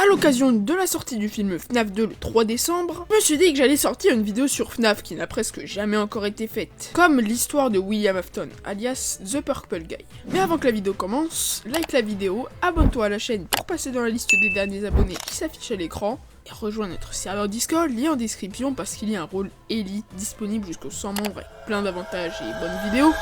l'occasion de la sortie du film FNAF 2 le 3 décembre, je me suis dit que j'allais sortir une vidéo sur FNAF qui n'a presque jamais encore été faite, comme l'histoire de William Afton, alias The Purple Guy. Mais avant que la vidéo commence, like la vidéo, abonne-toi à la chaîne pour passer dans la liste des derniers abonnés qui s'affiche à l'écran, et rejoins notre serveur Discord, lien en description parce qu'il y a un rôle élite disponible jusqu'aux 100 membres avec plein d'avantages et bonnes vidéos.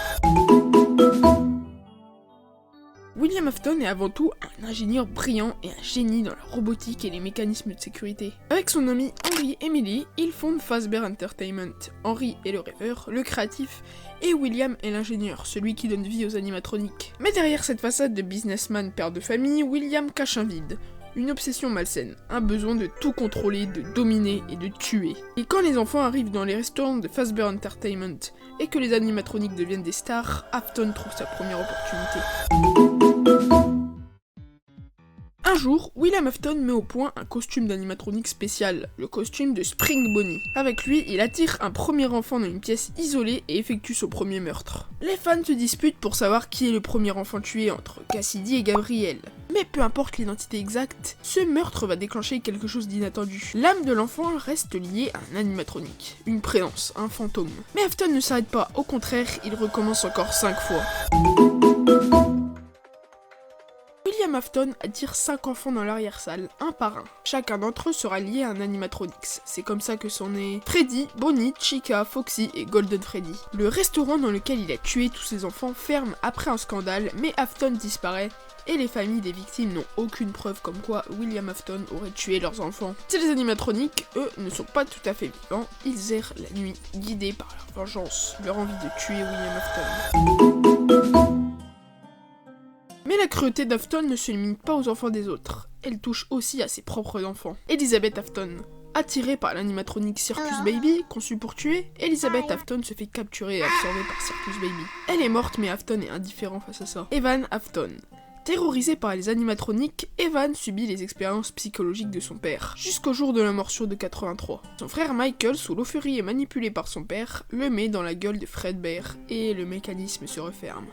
William Afton est avant tout un ingénieur brillant et un génie dans la robotique et les mécanismes de sécurité. Avec son ami Henry Emily, il fonde Fazbear Entertainment. Henry est le rêveur, le créatif, et William est l'ingénieur, celui qui donne vie aux animatroniques. Mais derrière cette façade de businessman père de famille, William cache un vide. Une obsession malsaine, un besoin de tout contrôler, de dominer et de tuer. Et quand les enfants arrivent dans les restaurants de Fazbear Entertainment et que les animatroniques deviennent des stars, Afton trouve sa première opportunité. Un jour, William Afton met au point un costume d'animatronique spécial, le costume de Spring Bonnie. Avec lui, il attire un premier enfant dans une pièce isolée et effectue son premier meurtre. Les fans se disputent pour savoir qui est le premier enfant tué entre Cassidy et Gabriel. Mais peu importe l'identité exacte, ce meurtre va déclencher quelque chose d'inattendu. L'âme de l'enfant reste liée à un animatronique, une présence, un fantôme. Mais Afton ne s'arrête pas, au contraire, il recommence encore 5 fois. William Afton attire 5 enfants dans l'arrière-salle, un par un. Chacun d'entre eux sera lié à un animatronics. C'est comme ça que sont nés Freddy, Bonnie, Chica, Foxy et Golden Freddy. Le restaurant dans lequel il a tué tous ses enfants ferme après un scandale, mais Afton disparaît. Et les familles des victimes n'ont aucune preuve comme quoi William Afton aurait tué leurs enfants. Les animatroniques, eux, ne sont pas tout à fait vivants, ils errent la nuit, guidés par leur vengeance, leur envie de tuer William Afton. Mais la cruauté d'Afton ne se limite pas aux enfants des autres, elle touche aussi à ses propres enfants. Elizabeth Afton. Attirée par l'animatronique Circus Baby, conçu pour tuer, Elizabeth Afton se fait capturer et absorber par Circus Baby. Elle est morte mais Afton est indifférent face à ça. Evan Afton. Terrorisé par les animatroniques, Evan subit les expériences psychologiques de son père, jusqu'au jour de la morsure de 83. Son frère Michael, sous l'euphorie et manipulé par son père, le met dans la gueule de Fredbear, et le mécanisme se referme.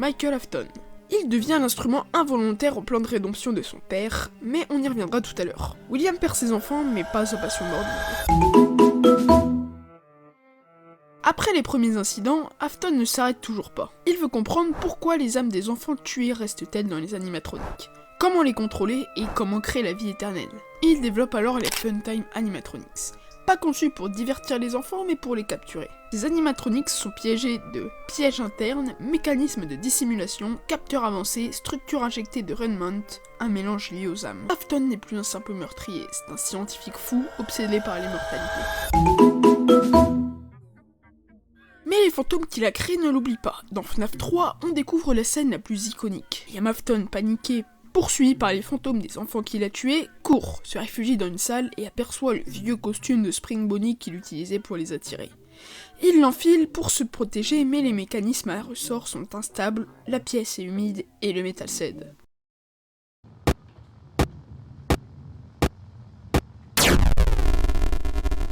Michael Afton. Il devient l'instrument involontaire au plan de rédemption de son père, mais on y reviendra tout à l'heure. William perd ses enfants, mais pas sa passion morbide. Après les premiers incidents, Afton ne s'arrête toujours pas. Il veut comprendre pourquoi les âmes des enfants tués restent-elles dans les animatroniques, comment les contrôler et comment créer la vie éternelle. Il développe alors les Funtime Animatronics, pas conçus pour divertir les enfants mais pour les capturer. Ces animatronics sont piégés de pièges internes, mécanismes de dissimulation, capteurs avancés, structures injectées de Redmond, un mélange lié aux âmes. Afton n'est plus un simple meurtrier, c'est un scientifique fou obsédé par l'immortalité. Mais les fantômes qu'il a créés ne l'oublient pas. Dans FNAF 3, on découvre la scène la plus iconique. William Afton, paniqué, poursuivi par les fantômes des enfants qu'il a tués, court, se réfugie dans une salle et aperçoit le vieux costume de Spring Bonnie qu'il utilisait pour les attirer. Il l'enfile pour se protéger, mais les mécanismes à ressort sont instables, la pièce est humide et le métal cède.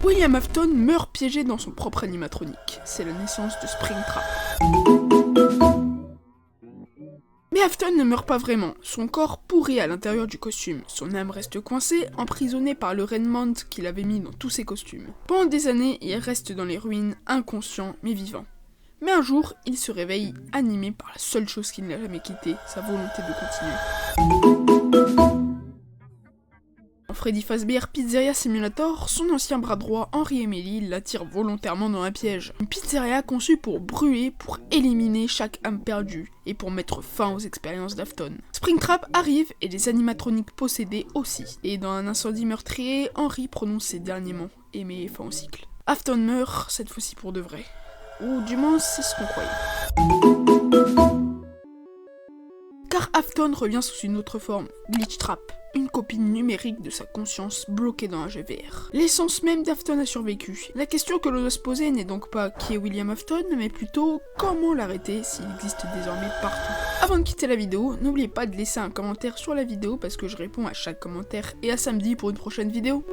William Afton meurt piégé dans son propre animatronique. C'est la naissance de Springtrap. Mais Afton ne meurt pas vraiment. Son corps pourrit à l'intérieur du costume. Son âme reste coincée, emprisonnée par le Redmond qu'il avait mis dans tous ses costumes. Pendant des années, il reste dans les ruines, inconscient mais vivant. Mais un jour, il se réveille, animé par la seule chose qu'il n'a jamais quittée, sa volonté de continuer. Dans Freddy Fazbear Pizzeria Simulator, son ancien bras droit Henry Emily l'attire volontairement dans un piège. Une pizzeria conçue pour brûler, pour éliminer chaque âme perdue, et pour mettre fin aux expériences d'Afton. Springtrap arrive et les animatroniques possédés aussi. Et dans un incendie meurtrier, Henry prononce ses derniers mots, et met fin au cycle. Afton meurt, cette fois-ci pour de vrai. Ou du moins, c'est ce qu'on croyait. Car Afton revient sous une autre forme, Glitchtrap. Une copie numérique de sa conscience bloquée dans un jeu VR. L'essence même d'Afton a survécu. La question que l'on doit se poser n'est donc pas qui est William Afton, mais plutôt comment l'arrêter s'il existe désormais partout. Avant de quitter la vidéo, n'oubliez pas de laisser un commentaire sur la vidéo parce que je réponds à chaque commentaire et à samedi pour une prochaine vidéo.